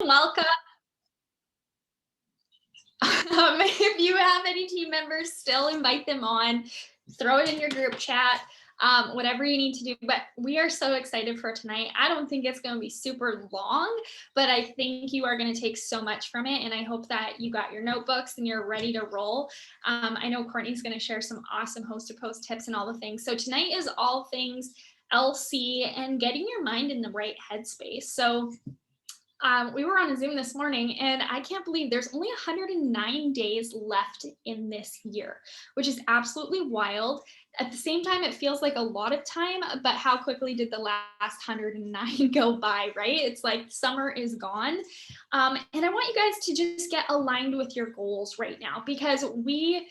Welcome. If you have any team members, still invite them on, throw it in your group chat, whatever you need to do. But we are so excited for tonight. I don't think it's going to be super long, but I think you are going to take so much from it. And I hope that you got your notebooks and you're ready to roll. I know Courtney's going to share some awesome host to post tips and all the things. So tonight is all things LC and getting your mind in the right headspace. So we were on a Zoom this morning, and I can't believe there's only 109 days left in this year, which is absolutely wild. At the same time, it feels like a lot of time, but how quickly did the last 109 go by, right? It's like summer is gone. And I want you guys to just get aligned with your goals right now, because we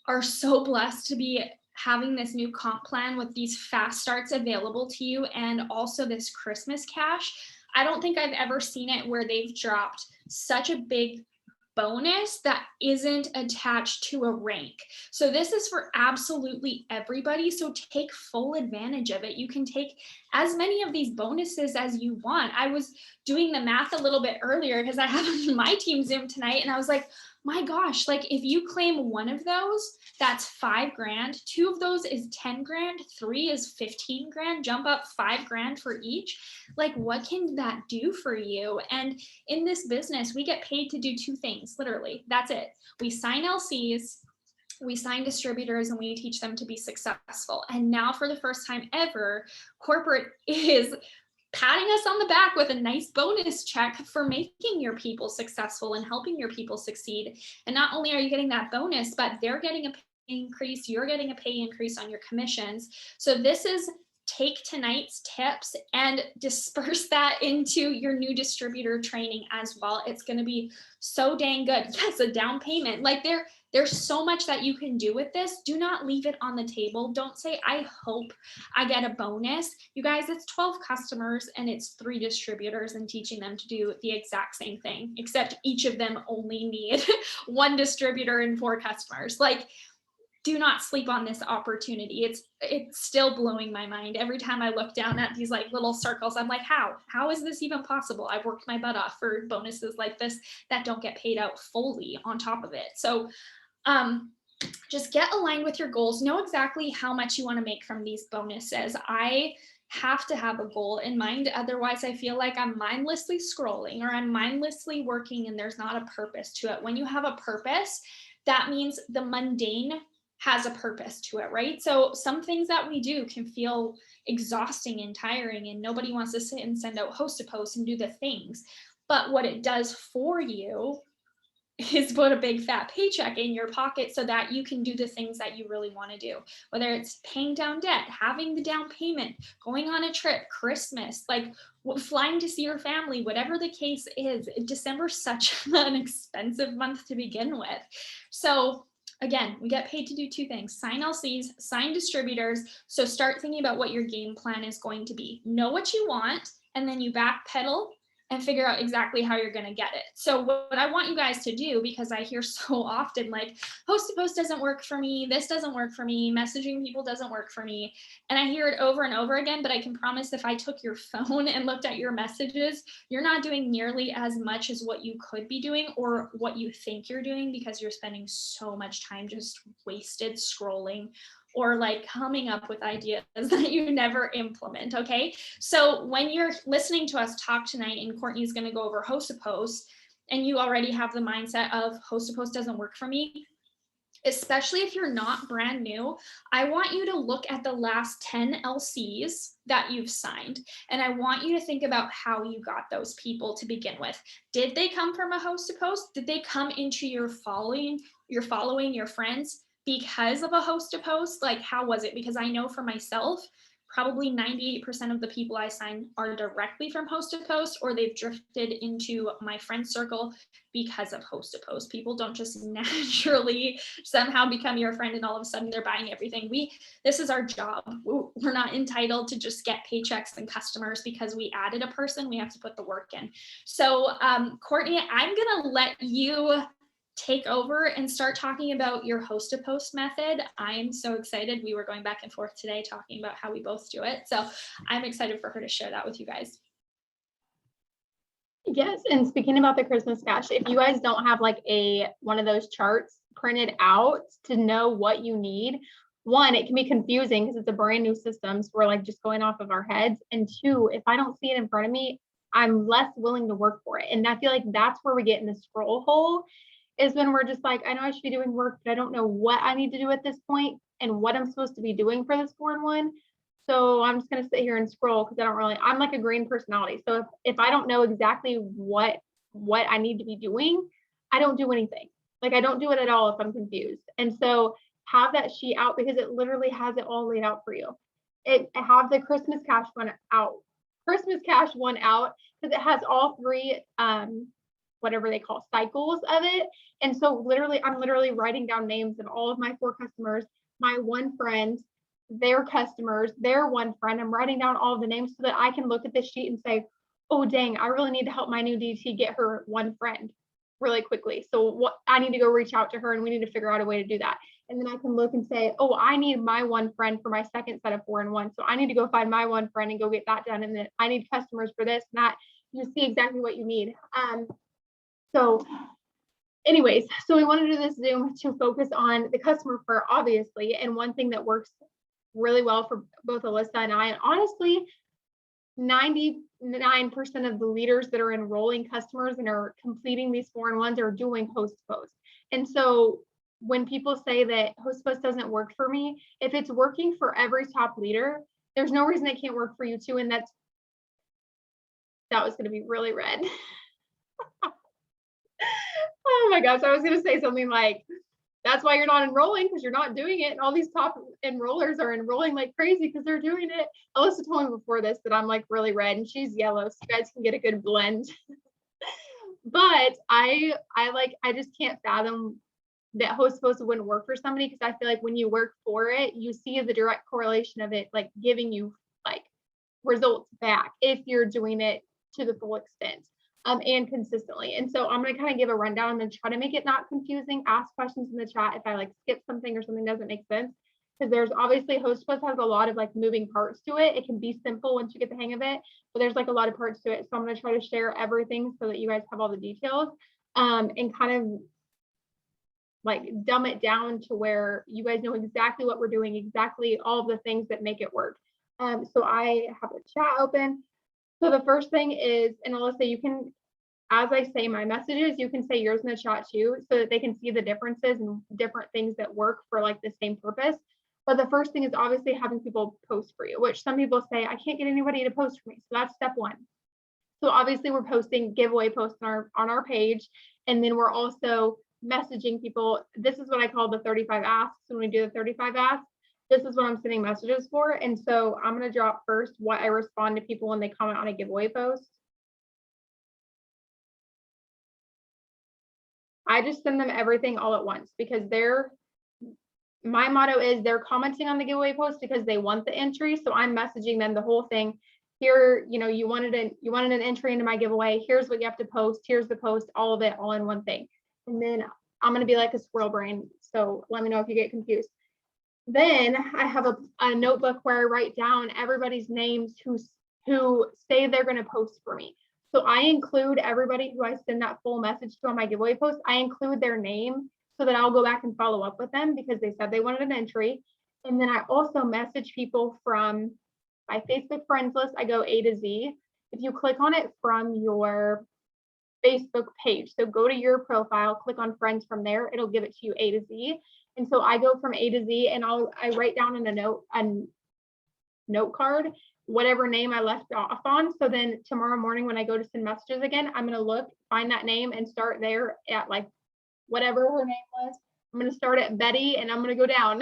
are so blessed to be having this new comp plan with these fast starts available to you, and also this Christmas cash. I don't think I've ever seen it where they've dropped such a big bonus that isn't attached to a rank. So this is for absolutely everybody. So take full advantage of it. You can take as many of these bonuses as you want. I was doing the math a little bit earlier because I have my team Zoom tonight, and I was like, my gosh, like if you claim one of those, that's $5,000. Two of those is 10 grand. Three is 15 grand. Jump up $5,000 for each. Like, what can that do for you? And in this business, we get paid to do two things, literally. That's it. We sign LCs, we sign distributors, and we teach them to be successful. And now for the first time ever, corporate is patting us on the back with a nice bonus check for making your people successful and helping your people succeed. And not only are you getting that bonus, but they're getting a pay increase, you're getting a pay increase on your commissions. So this is take tonight's tips and disperse that into your new distributor training as well. It's going to be so dang good. Yes, a down payment. Like there's so much that you can do with this. Do not leave it on the table. Don't say, I hope I get a bonus. You guys, it's 12 customers and it's 3 distributors, and teaching them to do the exact same thing, except each of them only need 1 distributor and 4 customers. Like, do not sleep on this opportunity. It's still blowing my mind. Every time I look down at these like little circles, I'm like, how is this even possible? I've worked my butt off for bonuses like this that don't get paid out fully on top of it. So just get aligned with your goals. Know exactly how much you want to make from these bonuses. I have to have a goal in mind. Otherwise, I feel like I'm mindlessly scrolling or I'm mindlessly working and there's not a purpose to it. When you have a purpose, that means the mundane has a purpose to it, right? So some things that we do can feel exhausting and tiring, and nobody wants to sit and send out host to post and do the things. But what it does for you is put a big fat paycheck in your pocket so that you can do the things that you really want to do, whether it's paying down debt, having the down payment, going on a trip, Christmas, like flying to see your family, whatever the case is. December's such an expensive month to begin with. So again, we get paid to do 2 things: sign LCs, sign distributors. So start thinking about what your game plan is going to be. Know what you want, and then you backpedal and figure out exactly how you're going to get it. So what I want you guys to do, because I hear so often like host to post doesn't work for me, this doesn't work for me, messaging people doesn't work for me, and I hear it over and over again, but I can promise if I took your phone and looked at your messages, you're not doing nearly as much as what you could be doing or what you think you're doing, because you're spending so much time just wasted scrolling or like coming up with ideas that you never implement, okay? So when you're listening to us talk tonight, and Courtney's gonna go over host to post, and you already have the mindset of host to post doesn't work for me, especially if you're not brand new, I want you to look at the last 10 LCs that you've signed. And I want you to think about how you got those people to begin with. Did they come from a host to post? Did they come into your following, your friends because of a host to post? Like, how was it? Because I know for myself, probably 98% of the people I sign are directly from host to post, or they've drifted into my friend circle because of host to post. People don't just naturally somehow become your friend and all of a sudden they're buying everything. This is our job. We're not entitled to just get paychecks and customers because we added a person. We have to put the work in. So Courtney, I'm gonna let you take over and start talking about your host to post method. I'm so excited. We were going back and forth today talking about how we both do it. So I'm excited for her to share that with you guys. Yes, and speaking about the Christmas cash, if you guys don't have like one of those charts printed out to know what you need, one, it can be confusing because it's a brand new system, so we're like just going off of our heads. And two, if I don't see it in front of me, I'm less willing to work for it. And I feel like that's where we get in the scroll hole, is when we're just like, I know I should be doing work, but I don't know what I need to do at this point and what I'm supposed to be doing for this 4-in-1. So I'm just going to sit here and scroll because I'm like a green personality. So if I don't know exactly what I need to be doing, I don't do anything. Like I don't do it at all if I'm confused. And so have that sheet out because it literally has it all laid out for you. Have the Christmas cash one out because it has all three whatever they call cycles of it. And so I'm literally writing down names of all of my 4 customers, my one friend, their customers, their one friend. I'm writing down all of the names so that I can look at this sheet and say, oh dang, I really need to help my new DT get her one friend really quickly. So what I need to go reach out to her and we need to figure out a way to do that. And then I can look and say, oh, I need my one friend for my second set of 4-in-1. So I need to go find my one friend and go get that done. And then I need customers for this and that. You see exactly what you need. So anyways, so we want to do this Zoom to focus on the customer part, obviously. And one thing that works really well for both Alyssa and I, and honestly, 99% of the leaders that are enrolling customers and are completing these 4-in-1s are doing host post. And so when people say that host post doesn't work for me, if it's working for every top leader, there's no reason it can't work for you too. And that was going to be really red. Oh my gosh, I was going to say something like, that's why you're not enrolling, because you're not doing it. And all these top enrollers are enrolling like crazy because they're doing it. Alyssa told me before this that I'm like really red and she's yellow, so you guys can get a good blend. But I just can't fathom that host post wouldn't work for somebody, because I feel like when you work for it, you see the direct correlation of it like giving you like results back if you're doing it to the full extent. And consistently. And so I'm going to kind of give a rundown. I'm going to try to make it not confusing, ask questions in the chat if I like skip something or something doesn't make sense, because there's obviously host post has a lot of like moving parts to it. It can be simple once you get the hang of it, but there's like a lot of parts to it. So I'm going to try to share everything so that you guys have all the details, and kind of like dumb it down to where you guys know exactly what we're doing, exactly all of the things that make it work. So I have a chat open. So the first thing is, and Alyssa, you can, as I say my messages, you can say yours in the chat too, so that they can see the differences and different things that work for like the same purpose. But the first thing is obviously having people post for you, which some people say, I can't get anybody to post for me. So that's step 1. So obviously we're posting giveaway posts on our page. And then we're also messaging people. This is what I call the 35 asks. When we do the 35 asks, this is what I'm sending messages for. And so I'm going to drop first what I respond to people when they comment on a giveaway post. I just send them everything all at once, because my motto is they're commenting on the giveaway post because they want the entry. So I'm messaging them the whole thing. Here, you wanted an entry into my giveaway. Here's what you have to post. Here's the post, all of it, all in one thing. And then I'm going to be like a squirrel brain. So let me know if you get confused. Then I have a notebook where I write down everybody's names who say they're going to post for me. So I include everybody who I send that full message to on my giveaway post. I include their name so that I'll go back and follow up with them because they said they wanted an entry. And then I also message people from my Facebook friends list. I go A to Z. If you click on it from your Facebook page, so go to your profile, click on friends from there, it'll give it to you A to Z. And so I go from A to Z, and I write down in a note card whatever name I left off on. So then tomorrow morning when I go to send messages again, I'm going to look, find that name, and start there at like whatever her name was. I'm going to start at Betty, and I'm going to go down.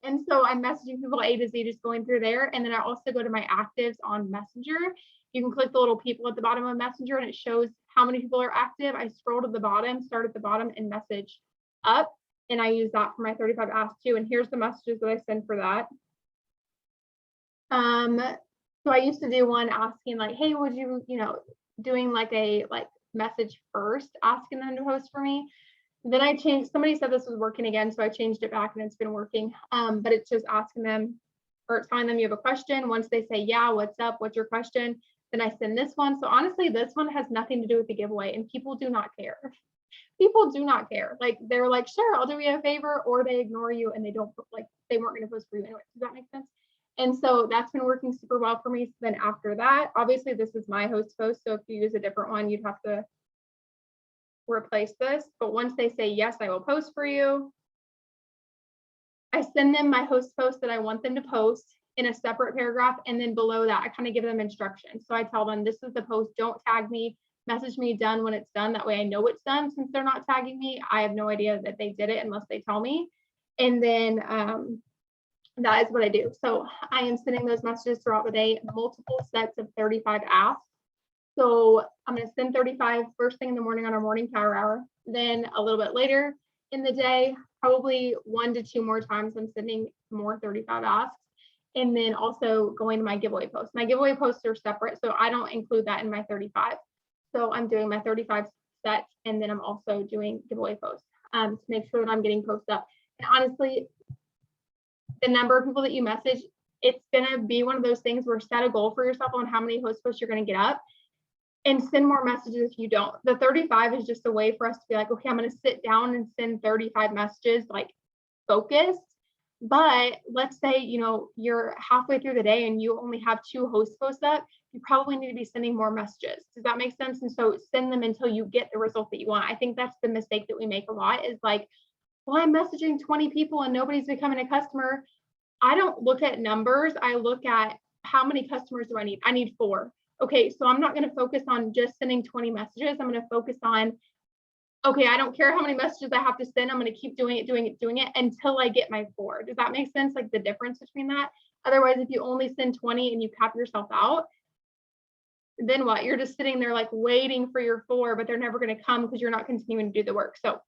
And so I'm messaging people A to Z, just going through there. And then I also go to my actives on Messenger. You can click the little people at the bottom of Messenger, and it shows how many people are active. I scroll to the bottom, start at the bottom, and message up. And I use that for my 35 asks too. And here's the messages that I send for that. So I used to do one asking like, hey, would you, doing like a message first, asking them to host for me. Then I changed, somebody said this was working again, so I changed it back and it's been working. But it's just asking them or telling them you have a question. Once they say, yeah, what's up? What's your question? Then I send this one. So honestly, this one has nothing to do with the giveaway, and people do not care. People do not care. Like, they're like, sure, I'll do you a favor, or they ignore you and they don't like, they weren't going to post for you anyway. Does that make sense? And so that's been working super well for me. So then after that, obviously this is my host post. So if you use a different one, you'd have to replace this. But once they say, yes, I will post for you, I send them my host post that I want them to post in a separate paragraph. And then below that, I kind of give them instructions. So I tell them, this is the post, don't tag me, message me done when it's done. That way I know it's done. Since they're not tagging me, I have no idea that they did it unless they tell me. And then that is what I do. So I am sending those messages throughout the day, multiple sets of 35 asks. So I'm going to send 35 first thing in the morning on our morning power hour. Then a little bit later in the day, probably 1 to 2 more times, I'm sending more 35 asks. And then also going to my giveaway posts. My giveaway posts are separate, so I don't include that in my 35. So I'm doing my 35 sets, and then I'm also doing giveaway posts to make sure that I'm getting posts up. And honestly, the number of people that you message, it's going to be one of those things where set a goal for yourself on how many host posts you're going to get up, and send more messages if you don't. The 35 is just a way for us to be like, okay, I'm going to sit down and send 35 messages, like focused. But let's say, you know, you're halfway through the day and you only have 2 host posts up, you probably need to be sending more messages. Does that make sense? And so send them until you get the result that you want. I think that's the mistake that we make a lot, is like, well, I'm messaging 20 people and nobody's becoming a customer. I don't look at numbers. I look at how many customers do I need? I need 4. Okay, so I'm not going to focus on just sending 20 messages. I'm going to focus on, okay, I don't care how many messages I have to send. I'm going to keep doing it until I get my 4. Does that make sense? Like the difference between that? Otherwise, if you only send 20 and you cap yourself out, then what? You're just sitting there like waiting for your 4, but they're never going to come because you're not continuing to do the work. So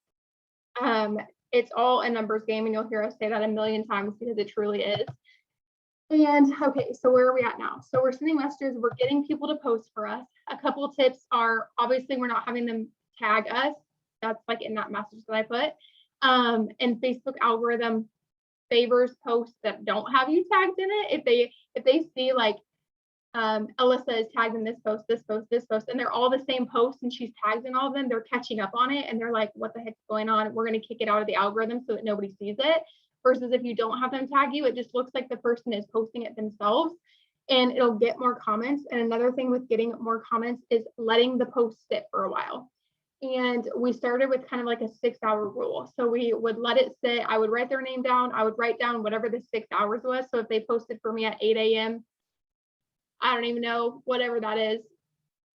it's all a numbers game, and you'll hear us say that a million times because it truly is. And okay, so where are we at now? So we're sending messages, we're getting people to post for us. A couple of tips are, obviously we're not having them tag us. That's like in that message that I put. And Facebook algorithm favors posts that don't have you tagged in it. If they see like Alyssa is tagged in this post, and they're all the same posts and she's tagged in all of them, they're catching up on it and they're like, what the heck's going on? We're going to kick it out of the algorithm so that nobody sees it. Versus if you don't have them tag you, it just looks like the person is posting it themselves and it'll get more comments. And another thing with getting more comments is letting the post sit for a while. And we started with kind of like a 6-hour rule. So we would let it sit. I would write their name down. I would write down whatever the 6 hours was. So if they posted for me at 8 a.m., I don't even know, whatever that is,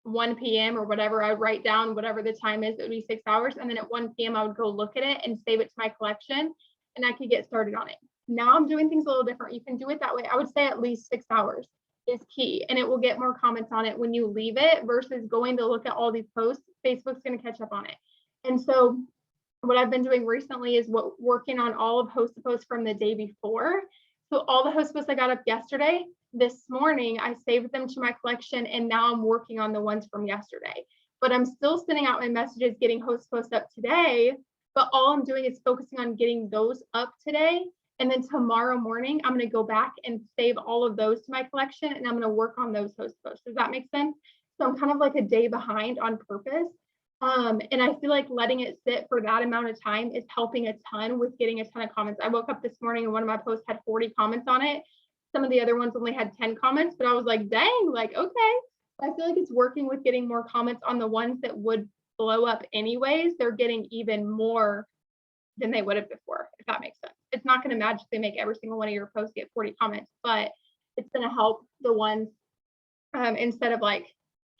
1 p.m. or whatever, I would write down whatever the time is, it would be 6 hours. And then at 1 p.m., I would go look at it and save it to my collection and I could get started on it. Now I'm doing things a little different. You can do it that way. I would say at least 6 hours is key, and it will get more comments on it when you leave it versus going to look at all these posts. Facebook's going to catch up on it. And so what I've been doing recently is working on all of host posts from the day before. So all the host posts I got up yesterday, this morning, I saved them to my collection, and now I'm working on the ones from yesterday. But I'm still sending out my messages, getting host posts up today, but all I'm doing is focusing on getting those up today. And then tomorrow morning, I'm going to go back and save all of those to my collection, and I'm going to work on those host posts. Does that make sense? So I'm kind of like a day behind on purpose. And I feel like letting it sit for that amount of time is helping a ton with getting a ton of comments. I woke up this morning and one of my posts had 40 comments on it. Some of the other ones only had 10 comments, but I was like, dang, like, okay. I feel like it's working with getting more comments on the ones that would blow up anyways. They're getting even more than they would have before, if that makes sense. It's not going to magically make every single one of your posts get 40 comments, but it's going to help the ones instead of like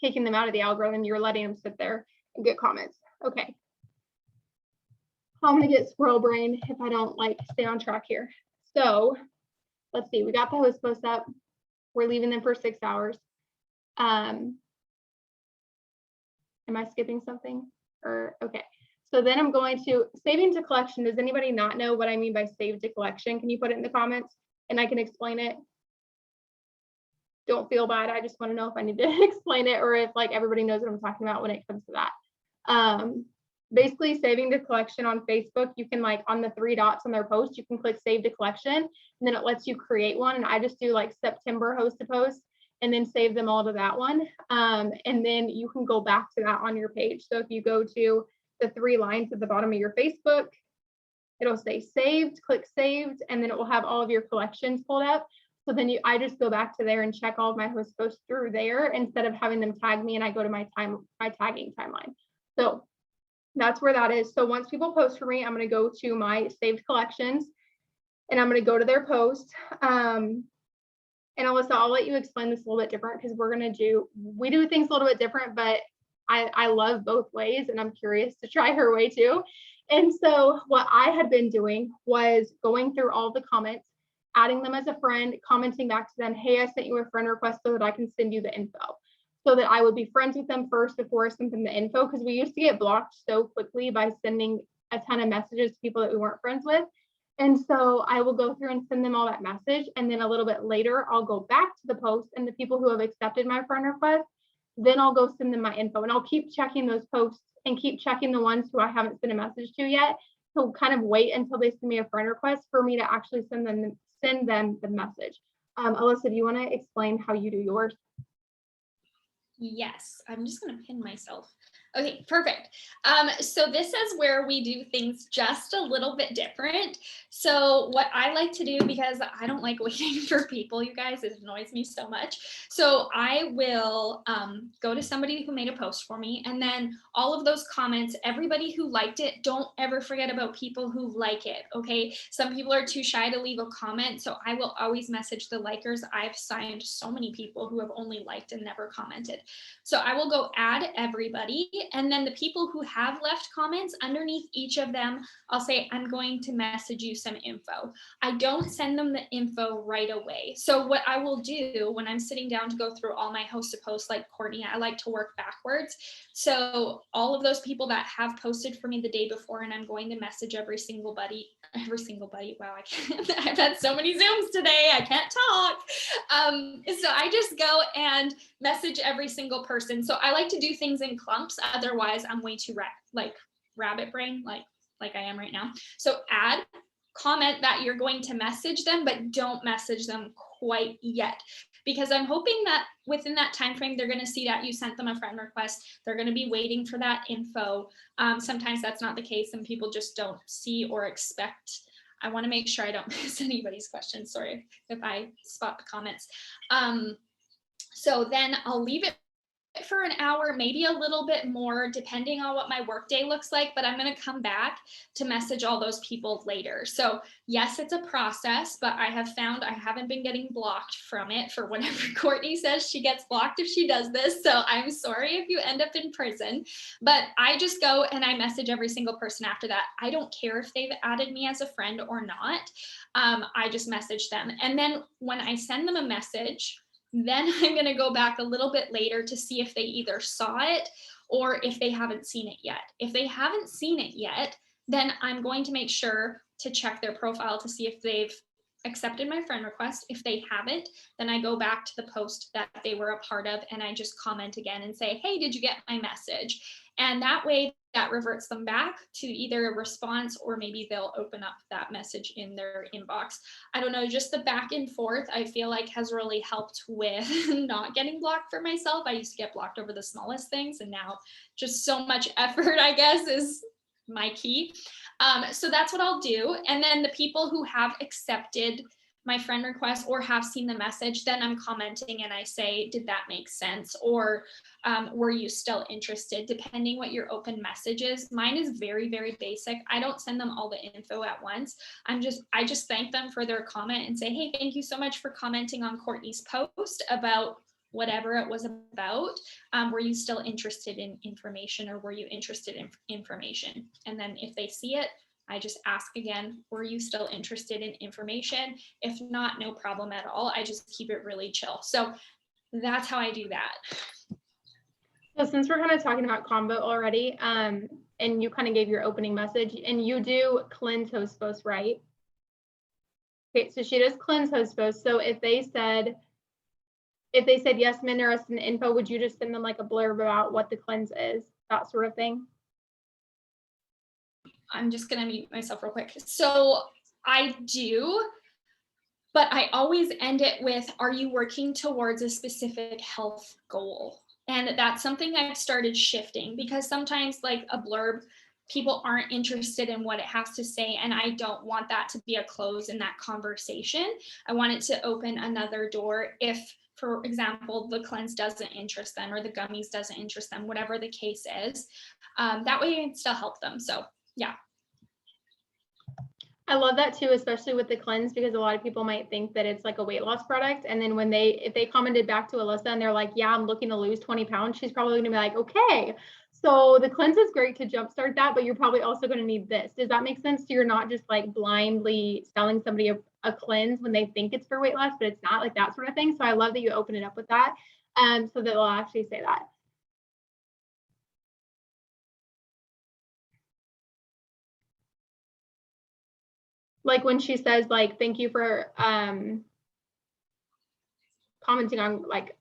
kicking them out of the algorithm, you're letting them sit there and get comments. Okay. I'm going to get squirrel brain if I don't like stay on track here. So let's see, we got the host posts up. We're leaving them for 6 hours. Am I skipping something? Or okay. So then I'm going to saving to collection. Does anybody not know what I mean by save to collection? Can you put it in the comments and I can explain it? Don't feel bad. I just want to know if I need to explain it or if like everybody knows what I'm talking about when it comes to that. Basically saving to collection on Facebook, you can like on the 3 dots on their post, you can click save to collection and then it lets you create one. And I just do like September host to post. and then save them all to that one. And then you can go back to that on your page. So if you go to the 3 lines at the bottom of your Facebook, it'll say saved, click saved, and then it will have all of your collections pulled up. So then I just go back to there and check all of my host posts through there instead of having them tag me, and I go to my tagging timeline. So that's where that is. So once people post for me, I'm going to go to my saved collections and I'm going to go to their post. And Alyssa, I'll let you explain this a little bit different because we do things a little bit different, but I love both ways and I'm curious to try her way too. And so what I had been doing was going through all the comments, adding them as a friend, commenting back to them, hey, I sent you a friend request so that I can send you the info. So that I would be friends with them first before I sent them the info, because we used to get blocked so quickly by sending a ton of messages to people that we weren't friends with. And so I will go through and send them all that message. And then a little bit later, I'll go back to the post and the people who have accepted my friend request, then I'll go send them my info. And I'll keep checking those posts and keep checking the ones who I haven't sent a message to yet. So kind of wait until they send me a friend request for me to actually send them the message. Alyssa, do you want to explain how you do yours? Yes, I'm just going to pin myself. Okay, perfect. So this is where we do things just a little bit different. So what I like to do, because I don't like waiting for people, you guys, it annoys me so much. So I will go to somebody who made a post for me, and then all of those comments, everybody who liked it, don't ever forget about people who like it, okay? Some people are too shy to leave a comment, so I will always message the likers. I've signed so many people who have only liked and never commented. So I will go add everybody, and then the people who have left comments, underneath each of them, I'll say, I'm going to message you some info. I don't send them the info right away. So what I will do when I'm sitting down to go through all my host to post, like Courtney, I like to work backwards. So all of those people that have posted for me the day before, and I'm going to message every single buddy. Wow, I've had so many Zooms today, I can't talk. So I just go and message every single person. So I like to do things in clumps. Otherwise, I'm way too rabbit brain, like I am right now. So add, comment that you're going to message them, but don't message them quite yet, because I'm hoping that within that time frame, they're going to see that you sent them a friend request. They're going to be waiting for that info. Sometimes that's not the case, and people just don't see or expect. I want to make sure I don't miss anybody's questions. Sorry if I spot the comments. So then I'll leave it for an hour, maybe a little bit more, depending on what my workday looks like, but I'm going to come back to message all those people later. So yes, it's a process, but I have found I haven't been getting blocked from it for whenever Courtney says she gets blocked if she does this. So I'm sorry if you end up in prison, but I just go and I message every single person after that. I don't care if they've added me as a friend or not. I just message them. And then when I send them a message, then I'm going to go back a little bit later to see if they either saw it or if they haven't seen it yet. If they haven't seen it yet, then I'm going to make sure to check their profile to see if they've accepted my friend request. If they haven't, then I go back to the post that they were a part of and I just comment again and say, hey, did you get my message? And that way that reverts them back to either a response or maybe they'll open up that message in their inbox. I don't know, just the back and forth, I feel like has really helped with not getting blocked for myself. I used to get blocked over the smallest things, and now just so much effort, I guess, is my key. So that's what I'll do. And then the people who have accepted my friend request or have seen the message, then I'm commenting and I say, did that make sense? Or were you still interested? Depending what your open message is. Mine is very, very basic. I don't send them all the info at once. I just thank them for their comment and say, hey, thank you so much for commenting on Courtney's post about whatever it was about. Were you still interested in information, or were you interested in information? And then if they see it, I just ask again, were you still interested in information? If not, no problem at all. I just keep it really chill. So that's how I do that. So since we're kind of talking about combo already, and you kind of gave your opening message, and you do cleanse host posts, right? Okay, so she does cleanse host posts. So if they said yes, I'm interested in info, would you just send them like a blurb about what the cleanse is, that sort of thing? I'm just going to mute myself real quick. So I do, But I always end it with, are you working towards a specific health goal? And that's something I've started shifting, because sometimes, like a blurb, people aren't interested in what it has to say. And I don't want that to be a close in that conversation. I want it to open another door if, for example, the cleanse doesn't interest them or the gummies doesn't interest them, whatever the case is. That way I can still help them. So yeah. I love that too, especially with the cleanse, because a lot of people might think that it's like a weight loss product. And then if they commented back to Alyssa and they're like, yeah, I'm looking to lose 20 pounds, she's probably gonna be like, okay, so the cleanse is great to jumpstart that, but you're probably also gonna need this. Does that make sense? So you're not just like blindly selling somebody a cleanse when they think it's for weight loss, but it's not, like that sort of thing. So I love that you open it up with that. So that they'll actually say that. Like when she says, like, thank you for commenting on like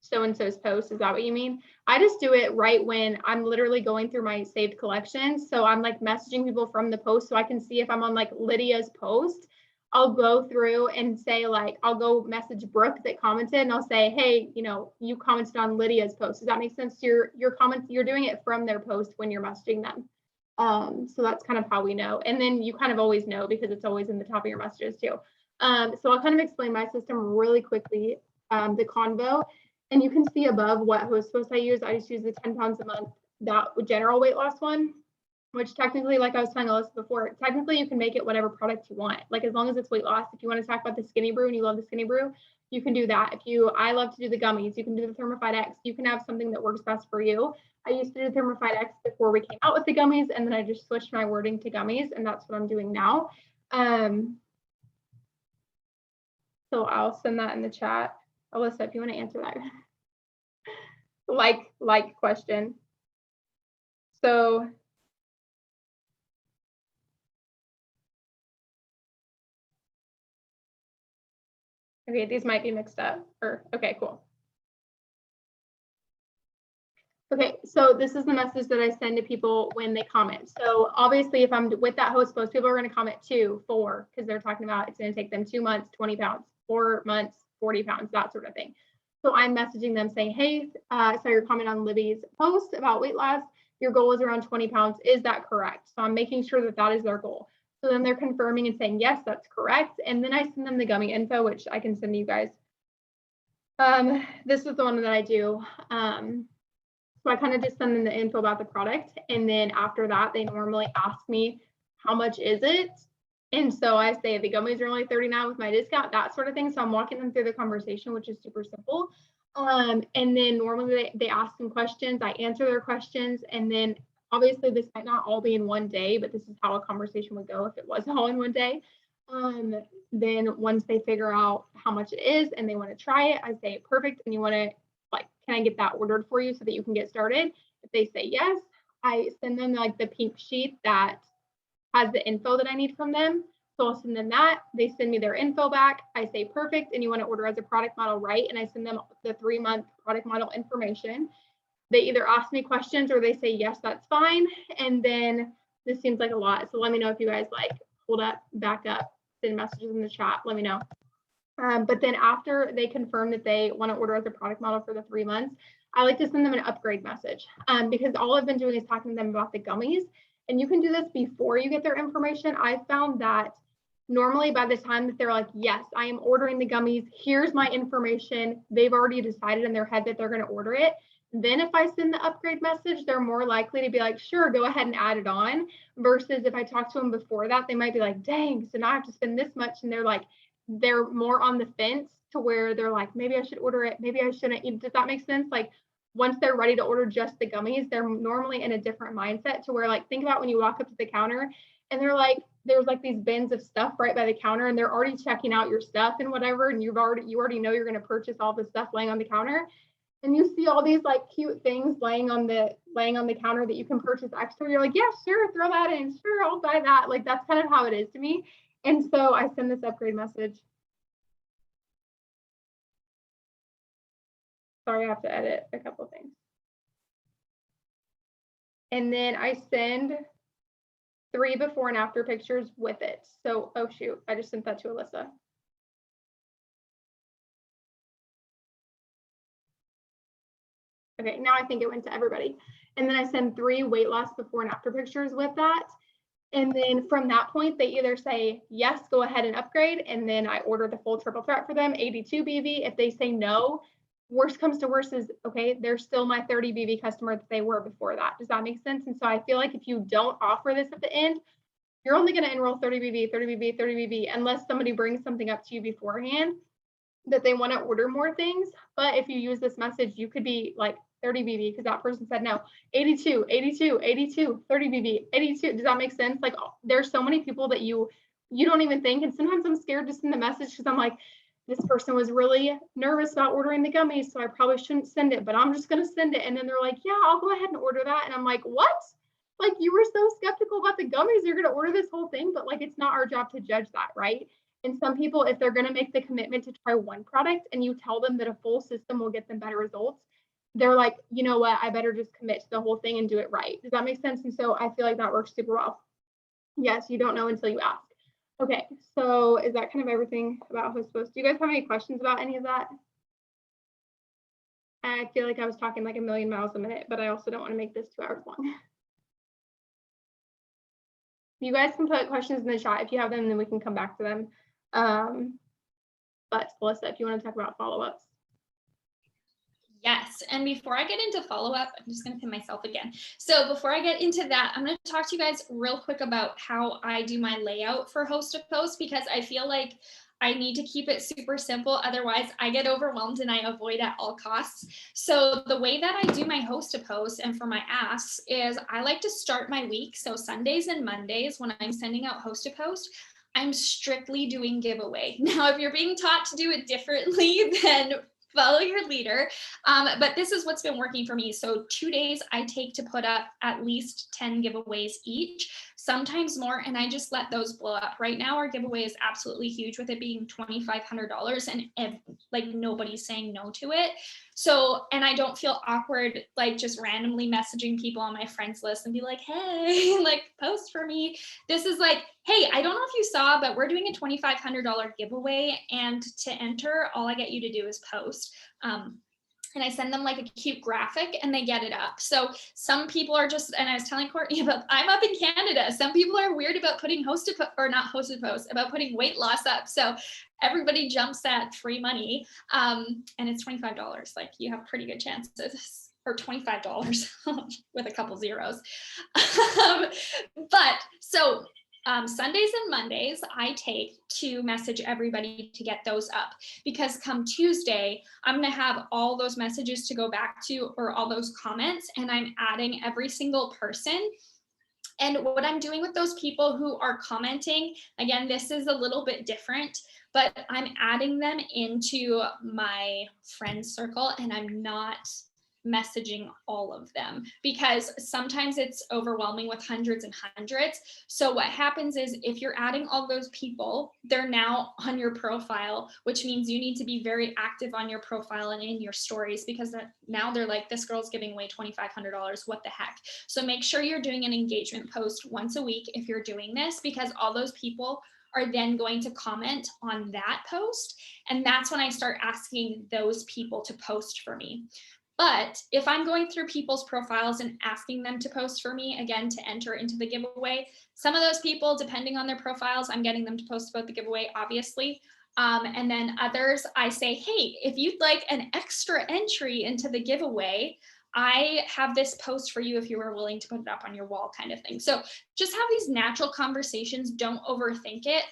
so-and-so's post, is that what you mean? I just do it right when I'm literally going through my saved collections. So I'm like messaging people from the post, so I can see if I'm on like Lydia's post. I'll go through and say, like, I'll go message Brooke that commented and I'll say, hey, you know, you commented on Lydia's post. Does that make sense? Your comments, you're doing it from their post when you're messaging them. So that's kind of how we know. And then you kind of always know because it's always in the top of your messages too. So I'll kind of explain my system really quickly, the convo. And you can see above what host post I use. I just use the 10 pounds a month, that general weight loss one, which technically, like I was telling Alyssa before, technically you can make it whatever product you want. Like as long as it's weight loss. If you want to talk about the Skinny Brew and you love the Skinny Brew, you can do that. I love to do the gummies, you can do the Thermify X. You can have something that works best for you. I used to do Thermify X before we came out with the gummies, and then I just switched my wording to gummies, and that's what I'm doing now. So I'll send that in the chat. Alyssa, if you want to answer that like question. So okay, these might be mixed up, or okay, cool. Okay, so this is the message that I send to people when they comment. So obviously if I'm with that host post, people are going to comment 2, 4, because they're talking about it's going to take them 2 months, 20 pounds, 4 months, 40 pounds, that sort of thing. So I'm messaging them saying, hey, saw your comment on Libby's post about weight loss. Your goal is around 20 pounds. Is that correct? So I'm making sure that that is their goal. So then they're confirming and saying, yes, that's correct. And then I send them the gummy info, which I can send you guys. This is the one that I do. So I kind of just send them the info about the product. And then after that, they normally ask me, how much is it? And so I say the gummies are only $39 with my discount, that sort of thing. So I'm walking them through the conversation, which is super simple. And then normally they ask some questions, I answer their questions. And then obviously this might not all be in one day, but this is how a conversation would go if it was all in one day. Then once they figure out how much it is and they want to try it, I say, perfect. And you want to, like, can I get that ordered for you so that you can get started? If they say yes, I send them like the pink sheet that has the info that I need from them. So I'll send them that. They send me their info back. I say, perfect. And you want to order as a product model, right? And I send them the 3-month product model information. They either ask me questions or they say, yes, that's fine. And then this seems like a lot. So let me know if you guys like hold up, back up, send messages in the chat. Let me know. But then after they confirm that they want to order as a product model for the 3 months, I like to send them an upgrade message because all I've been doing is talking to them about the gummies. And you can do this before you get their information. I found that normally by the time that they're like, yes, I am ordering the gummies, here's my information, they've already decided in their head that they're going to order it. Then if I send the upgrade message, they're more likely to be like, sure, go ahead and add it on. Versus if I talk to them before that, they might be like, dang, so now I have to spend this much. And they're more on the fence to where they're like, maybe I should order it, maybe I shouldn't. Does that make sense? Like once they're ready to order just the gummies, they're normally in a different mindset to where, like, think about when you walk up to the counter and they're like, there's like these bins of stuff right by the counter and they're already checking out your stuff and whatever. And you already know you're going to purchase all the stuff laying on the counter. And you see all these like cute things laying on the counter that you can purchase extra. You're like, yeah, sure, throw that in. Sure, I'll buy that. Like that's kind of how it is to me. And so I send this upgrade message. Sorry, I have to edit a couple of things. And then I send 3 before and after pictures with it. So, oh shoot, I just sent that to Alyssa. Okay, now I think it went to everybody. And then I send 3 weight loss before and after pictures with that. And then from that point, they either say, yes, go ahead and upgrade. And then I order the full triple threat for them, 82 BV. If they say no, worst comes to worst is, okay, they're still my 30 BV customer that they were before that. Does that make sense? And so I feel like if you don't offer this at the end, you're only going to enroll 30 BV, 30 BV, 30 BV, unless somebody brings something up to you beforehand that they want to order more things. But if you use this message, you could be like 30 BV because that person said no, 82, 82, 82, 30 BV, 82. Does that make sense? Like there's so many people that you don't even think. And sometimes I'm scared to send the message because I'm like, this person was really nervous about ordering the gummies, so I probably shouldn't send it, but I'm just going to send it. And then they're like, yeah, I'll go ahead and order that. And I'm like, what? Like you were so skeptical about the gummies, you're going to order this whole thing, but like it's not our job to judge that, right? And some people, if they're going to make the commitment to try one product and you tell them that a full system will get them better results, they're like, you know what, I better just commit to the whole thing and do it right. Does that make sense? And so I feel like that works super well. Yes, you don't know until you ask. Okay, so is that kind of everything about host post? Do you guys have any questions about any of that? I feel like I was talking like a million miles a minute, but I also don't want to make this 2 hours long. You guys can put questions in the chat if you have them, then we can come back to them. But Melissa, if you want to talk about follow-ups. Yes, and before I get into follow-up, I'm just going to pin myself again. So before I get into that, I'm going to talk to you guys real quick about how I do my layout for host to post, because I feel like I need to keep it super simple. Otherwise, I get overwhelmed and I avoid at all costs. So the way that I do my host to post and for my asks is I like to start my week. So Sundays and Mondays when I'm sending out host to post, I'm strictly doing giveaway. Now, if you're being taught to do it differently, then follow your leader. But this is what's been working for me. So 2 days I take to put up at least 10 giveaways each, sometimes more, and I just let those blow up. Right now, our giveaway is absolutely huge with it being $2,500 and like nobody's saying no to it. So, and I don't feel awkward, like just randomly messaging people on my friends list and be like, hey, like post for me. This is like, hey, I don't know if you saw, but we're doing a $2,500 giveaway. And to enter, all I get you to do is post. And I send them like a cute graphic and they get it up. So some people are just, and I was telling Courtney about, I'm up in Canada. Some people are weird about putting about putting weight loss up. So everybody jumps at free money. And it's $25. Like you have pretty good chances, or $25 with a couple zeros. But so Sundays and Mondays, I take to message everybody to get those up, because come Tuesday, I'm going to have all those messages to go back to, or all those comments, and I'm adding every single person. And what I'm doing with those people who are commenting, again, this is a little bit different, but I'm adding them into my friend circle, and I'm not messaging all of them, because sometimes it's overwhelming with hundreds and hundreds. So what happens is if you're adding all those people, they're now on your profile, which means you need to be very active on your profile and in your stories, because now they're like, this girl's giving away $2,500. What the heck? So make sure you're doing an engagement post once a week if you're doing this, because all those people are then going to comment on that post. And that's when I start asking those people to post for me. But if I'm going through people's profiles and asking them to post for me, again, to enter into the giveaway, some of those people, depending on their profiles, I'm getting them to post about the giveaway, obviously. And then others, I say, hey, if you'd like an extra entry into the giveaway, I have this post for you if you are willing to put it up on your wall, kind of thing. So just have these natural conversations. Don't overthink it.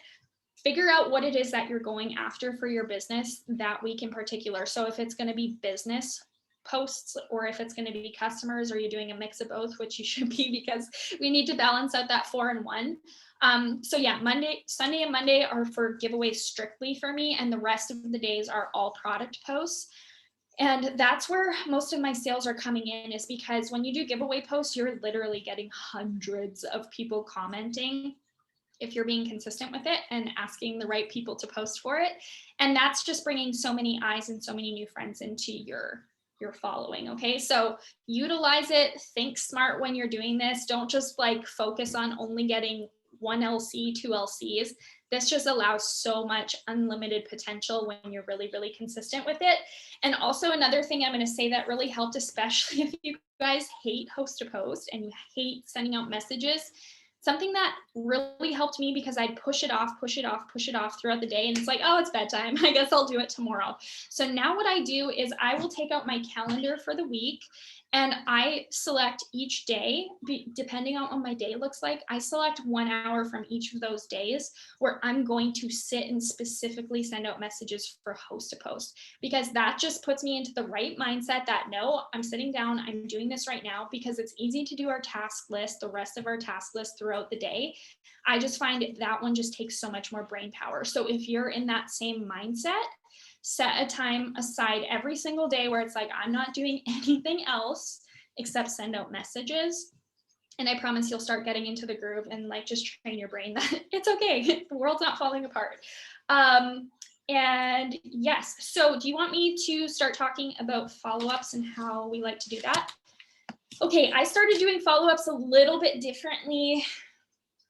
Figure out what it is that you're going after for your business that week in particular. So if it's going to be business posts, or if it's going to be customers, or you're doing a mix of both, which you should be, because we need to balance out that 4 and 1. So yeah, Sunday and Monday are for giveaways strictly for me, and the rest of the days are all product posts. And that's where most of my sales are coming in, is because when you do giveaway posts, you're literally getting hundreds of people commenting if you're being consistent with it and asking the right people to post for it. And that's just bringing so many eyes and so many new friends into your following. Okay, so utilize it, think smart when you're doing this. Don't just like focus on only getting 1 LC, 2 LCs. this just allows so much unlimited potential when you're really, really consistent with it. And also another thing I'm going to say that really helped, especially if you guys hate host to post and you hate sending out messages, something that really helped me, because I'd push it off throughout the day. And it's like, oh, it's bedtime. I guess I'll do it tomorrow. So now what I do is I will take out my calendar for the week and I select each day, depending on what my day looks like, I select 1 hour from each of those days where I'm going to sit and specifically send out messages for host to post, because that just puts me into the right mindset that, no, I'm sitting down, I'm doing this right now, because it's easy to do our task list, the rest of our task list throughout the day. I just find that one just takes so much more brain power. So if you're in that same mindset, set a time aside every single day where it's like, I'm not doing anything else except send out messages. And I promise you'll start getting into the groove and like just train your brain that it's okay. The world's not falling apart. And yes, so do you want me to start talking about follow-ups and how we like to do that? Okay, I started doing follow-ups a little bit differently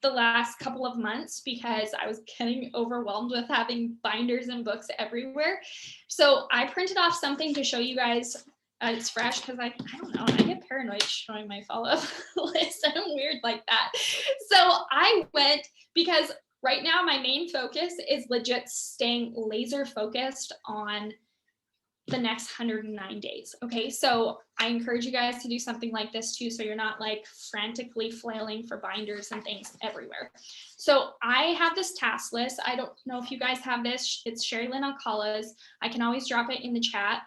the last couple of months because I was getting overwhelmed with having binders and books everywhere. So I printed off something to show you guys. It's fresh because I don't know, I get paranoid showing my follow-up list. I'm weird like that. So I went, because right now my main focus is legit staying laser focused on the next 109 days. Okay, so I encourage you guys to do something like this too, so you're not like frantically flailing for binders and things everywhere. So I have this task list. I don't know if you guys have this. It's Sherry Lynn Alcala's. I can always drop it in the chat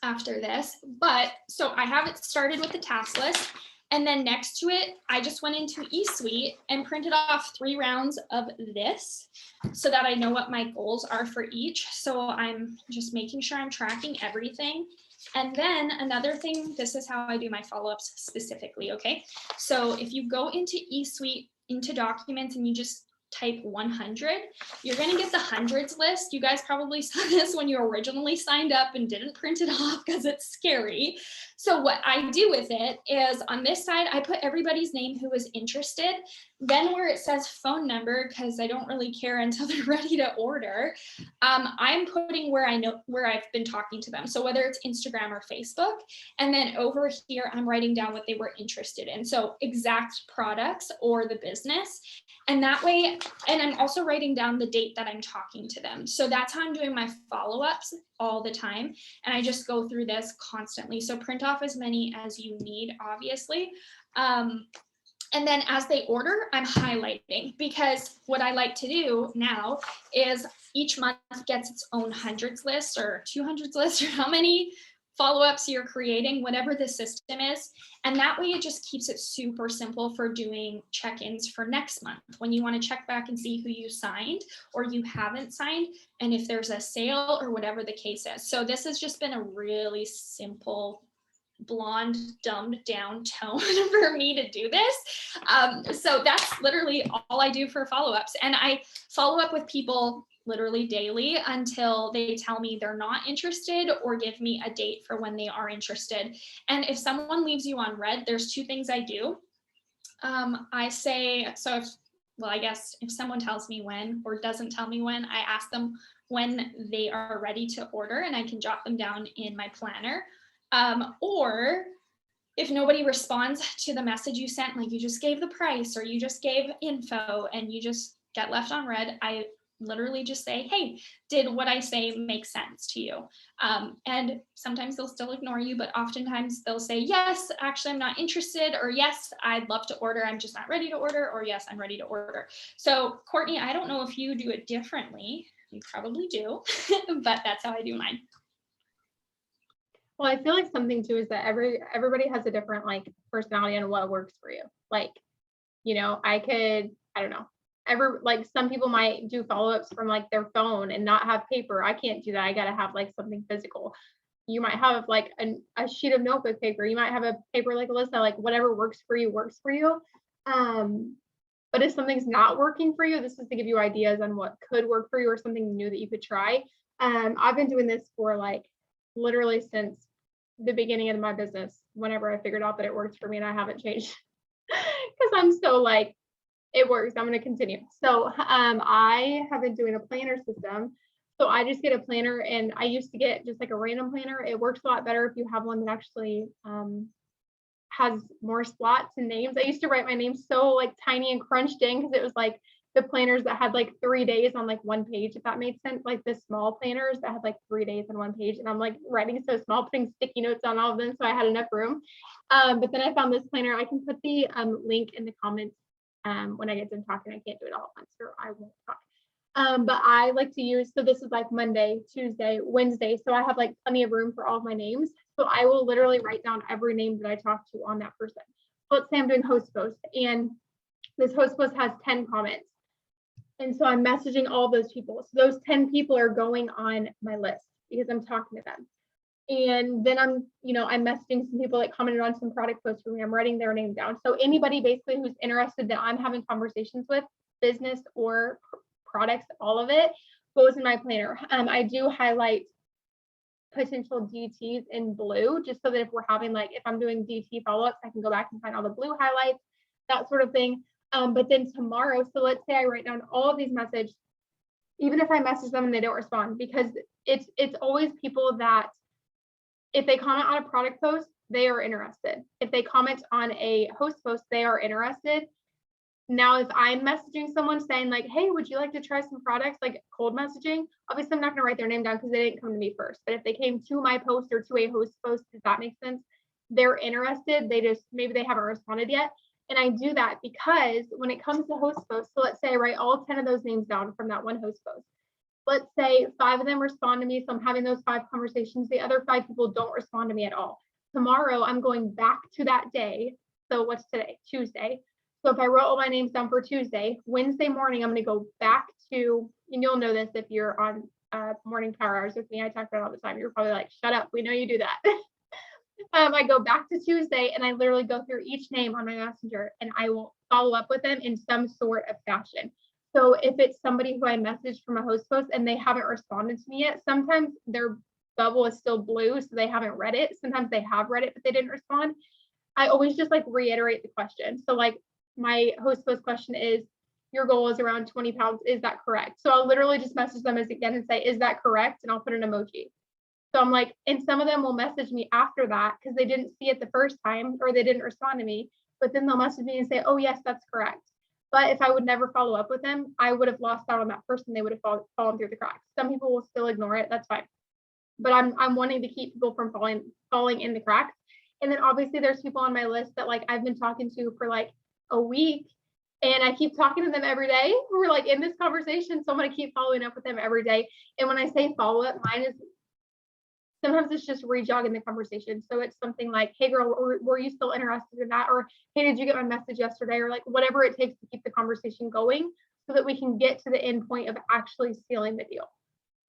after this. But so I have it started with the task list. And then next to it, I just went into eSuite and printed off 3 rounds of this so that I know what my goals are for each. So I'm just making sure I'm tracking everything. And then another thing, this is how I do my follow-ups specifically, okay? So if you go into eSuite, into documents, and you just type 100, you're going to get the hundreds list. You guys probably saw this when you originally signed up and didn't print it off because it's scary. So what I do with it is on this side, I put everybody's name who was interested. Then where it says phone number, because I don't really care until they're ready to order, I'm putting where I know where I've been talking to them. So whether it's Instagram or Facebook, and then over here, I'm writing down what they were interested in. So exact products or the business. And that way, and I'm also writing down the date that I'm talking to them. So that's how I'm doing my follow-ups all the time. And I just go through this constantly. So print off as many as you need, obviously. And then as they order, I'm highlighting, because what I like to do now is each month gets its own hundreds list or 200s list, or how many follow-ups you're creating, whatever the system is. And that way it just keeps it super simple for doing check-ins for next month when you want to check back and see who you signed or you haven't signed, and if there's a sale or whatever the case is. So this has just been a really simple, blonde, dumbed down tone for me to do this. So that's literally all I do for follow-ups. And I follow up with people literally daily until they tell me they're not interested or give me a date for when they are interested. And if someone leaves you on red, there's 2 things I do. I say, so if, well, I guess if someone tells me when or doesn't tell me when, I ask them when they are ready to order, and I can jot them down in my planner. Or if nobody responds to the message you sent, like you just gave the price or you just gave info and you just get left on red, I literally just say, hey, did what I say make sense to you? And sometimes they'll still ignore you, but oftentimes they'll say, yes, actually, I'm not interested, or yes, I'd love to order, I'm just not ready to order, or yes, I'm ready to order. So Courtney, I don't know if you do it differently. You probably do, but that's how I do mine. Well, I feel like something too is that everybody has a different like personality and what works for you. Like, you know, I don't know. Like some people might do follow-ups from like their phone and not have paper. I can't do that. I gotta have like something physical. You might have like a sheet of notebook paper. You might have a paper like Alyssa, like whatever works for you works for you. But if something's not working for you, this is to give you ideas on what could work for you or something new that you could try. I've been doing this for like literally since the beginning of my business, whenever I figured out that it works for me, and I haven't changed because I'm so like It works. I'm going to continue. So I have been doing a planner system. So I just get a planner, and I used to get just like a random planner. It works a lot better if you have one that actually has more slots and names. I used to write my name so like tiny and crunched in because it was like the planners that had like 3 days on like one page, if that made sense. Like the small planners that had like 3 days on one page, and I'm like writing so small, putting sticky notes on all of them so I had enough room. But then I found this planner. I can put the link in the comments when I get done talking. I can't do it all at once, or I won't talk. But I like to use, so this is like Monday, Tuesday, Wednesday. So I have like plenty of room for all of my names. So I will literally write down every name that I talk to on that person. So let's say I'm doing host post, and this host post has 10 comments. And so I'm messaging all those people. So those 10 people are going on my list because I'm talking to them. And then I'm messaging some people that commented on some product posts for me. I'm writing their name down. So anybody basically who's interested that I'm having conversations with, business or products, all of it goes in my planner. I do highlight potential DTs in blue, just so that if we're having like, if I'm doing DT follow-ups, I can go back and find all the blue highlights, that sort of thing. But then tomorrow, so let's say I write down all of these messages, even if I message them and they don't respond, because it's always people that if they comment on a product post, they are interested. If they comment on a host post, they are interested. Now, if I'm messaging someone saying like, hey, would you like to try some products, like cold messaging, obviously I'm not going to write their name down because they didn't come to me first. But if they came to my post or to a host post, does that make sense? They're interested. They just, maybe they haven't responded yet. And I do that because when it comes to host posts, so let's say I write all 10 of those names down from that one host post. Let's say 5 of them respond to me. So I'm having those 5 conversations. The other 5 people don't respond to me at all. Tomorrow, I'm going back to that day. So what's today? Tuesday. So if I wrote all my names down for Tuesday, Wednesday morning, I'm going to go back to, and you'll know this if you're on morning power hours with me. I talk about it all the time. You're probably like, shut up. We know you do that. I go back to Tuesday and I literally go through each name on my messenger and I will follow up with them in some sort of fashion. So if it's somebody who I messaged from a host post and they haven't responded to me yet, sometimes their bubble is still blue, so they haven't read it. Sometimes they have read it, but they didn't respond. I always just like reiterate the question. So like my host post question is, your goal is around 20 pounds. Is that correct? So I'll literally just message them again and say, is that correct? And I'll put an emoji. So I'm like, and some of them will message me after that because they didn't see it the first time or they didn't respond to me, but then they'll message me and say, oh yes, that's correct. But if I would never follow up with them, I would have lost out on that person. They would have fallen through the cracks. Some people will still ignore it. That's fine. But I'm wanting to keep people from falling in the cracks. And then obviously there's people on my list that like I've been talking to for like a week and I keep talking to them every day. We're like in this conversation. So I'm going to keep following up with them every day. And when I say follow up, mine is sometimes it's just rejogging the conversation. So it's something like, hey girl, were you still interested in that? Or hey, did you get my message yesterday? Or like whatever it takes to keep the conversation going so that we can get to the end point of actually sealing the deal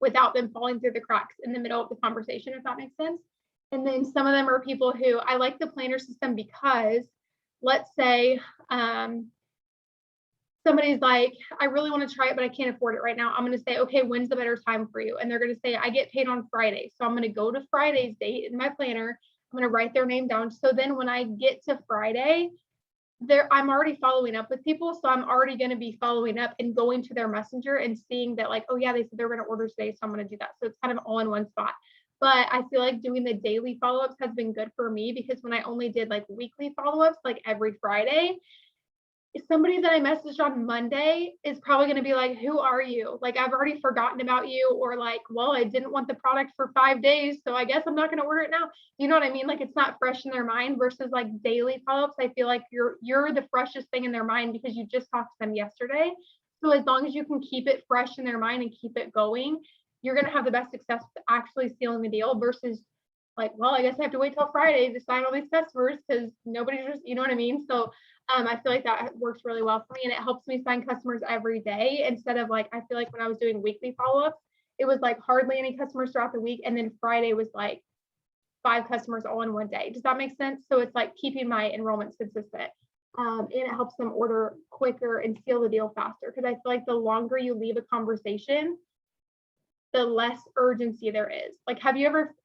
without them falling through the cracks in the middle of the conversation, if that makes sense. And then some of them are people who I like the planner system because let's say somebody's like, I really want to try it, but I can't afford it right now. I'm going to say, okay, when's the better time for you? And they're going to say, I get paid on Friday. So I'm going to go to Friday's date in my planner. I'm going to write their name down. So then when I get to Friday, I'm already following up with people. So I'm already going to be following up and going to their messenger and seeing that like, oh yeah, they said they're going to order today. So I'm going to do that. So it's kind of all in one spot. But I feel like doing the daily follow-ups has been good for me because when I only did like weekly follow-ups, like every Friday, somebody that I messaged on Monday is probably going to be like, who are you? Like, I've already forgotten about you, or like, well, I didn't want the product for 5 days, so I guess I'm not going to order it now. You know what I mean? Like, it's not fresh in their mind versus like daily follow-ups. I feel like you're the freshest thing in their mind because you just talked to them yesterday. So as long as you can keep it fresh in their mind and keep it going, you're going to have the best success with actually sealing the deal versus like, well, I guess I have to wait till Friday to sign all these customers because nobody's just, you know what I mean? So I feel like that works really well for me and it helps me sign customers every day instead of like, I feel like when I was doing weekly follow-ups, it was like hardly any customers throughout the week. And then Friday was like 5 customers all in one day. Does that make sense? So it's like keeping my enrollments consistent. And it helps them order quicker and seal the deal faster. Because I feel like the longer you leave a conversation, the less urgency there is. Like, have you ever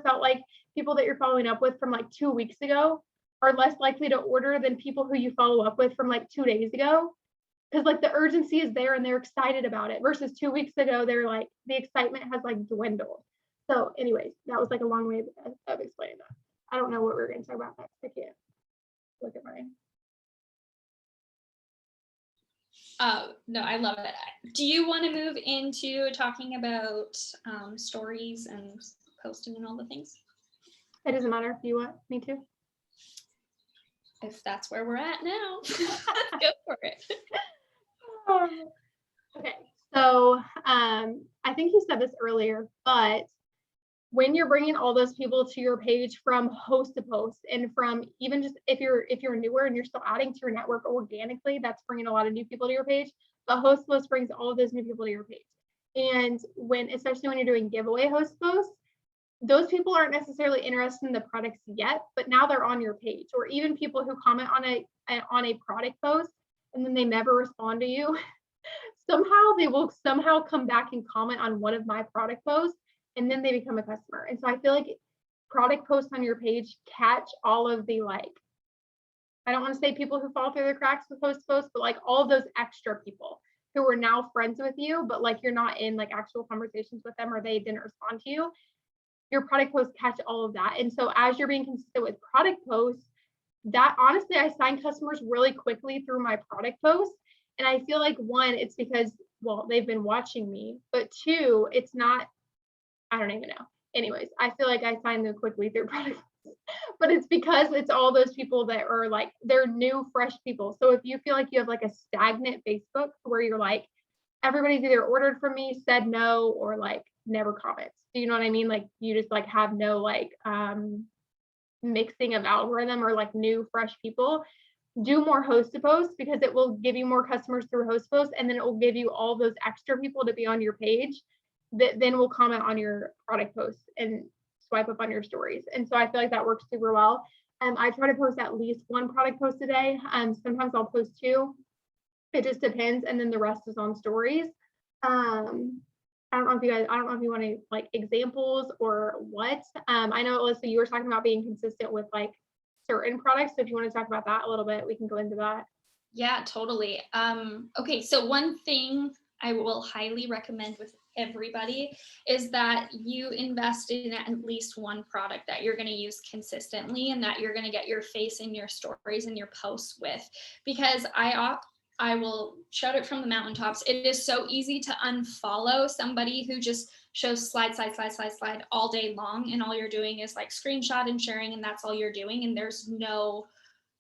felt like people that you're following up with from like 2 weeks ago are less likely to order than people who you follow up with from like 2 days ago? because like the urgency is there and they're excited about it versus 2 weeks ago, they're like, the excitement has like dwindled. So anyways, that was like a long way of explaining that. I don't know what we're going to talk about next. I can't look at mine. No, I love it. Do you want to move into talking about stories and posting and all the things? It doesn't matter if you want me to. If that's where we're at now, go for it. Okay, so I think you said this earlier, but when you're bringing all those people to your page from host to post, and from even just if you're newer and you're still adding to your network organically, that's bringing a lot of new people to your page. The host post brings all of those new people to your page. And especially when you're doing giveaway host posts, those people aren't necessarily interested in the products yet, but now they're on your page. Or even people who comment on a product post and then they never respond to you. Somehow they will come back and comment on one of my product posts, and then they become a customer. And so I feel like product posts on your page catch all of the, like, I don't want to say people who fall through the cracks with host posts, but like all of those extra people who are now friends with you, but like you're not in like actual conversations with them, or they didn't respond to you. Your product posts catch all of that. And so as you're being consistent with product posts, that honestly, I sign customers really quickly through my product posts. And I feel like, one, it's because, well, they've been watching me, but two, it's not, I don't even know. Anyways, I feel like I sign them quickly through product posts, but it's because it's all those people that are like, they're new, fresh people. So if you feel like you have like a stagnant Facebook where you're like, everybody's either ordered from me, said no, or like never comments. Do you know what I mean? Like you just like have no like mixing of algorithm or like new, fresh people. Do more host to post, because it will give you more customers through host posts, and then it will give you all those extra people to be on your page that then will comment on your product posts and swipe up on your stories. And so I feel like that works super well. I try to post at least one product post a day. Sometimes I'll post two. It just depends. And then the rest is on stories. I don't know if you want to like examples or what. I know, Alyssa, you were talking about being consistent with like certain products. So if you want to talk about that a little bit, we can go into that. Yeah, totally. Okay, so one thing I will highly recommend with everybody is that you invest in at least one product that you're going to use consistently and that you're going to get your face in your stories and your posts with. Because I will shout it from the mountaintops. It is so easy to unfollow somebody who just shows slide all day long, and all you're doing is like screenshot and sharing, and that's all you're doing, and there's no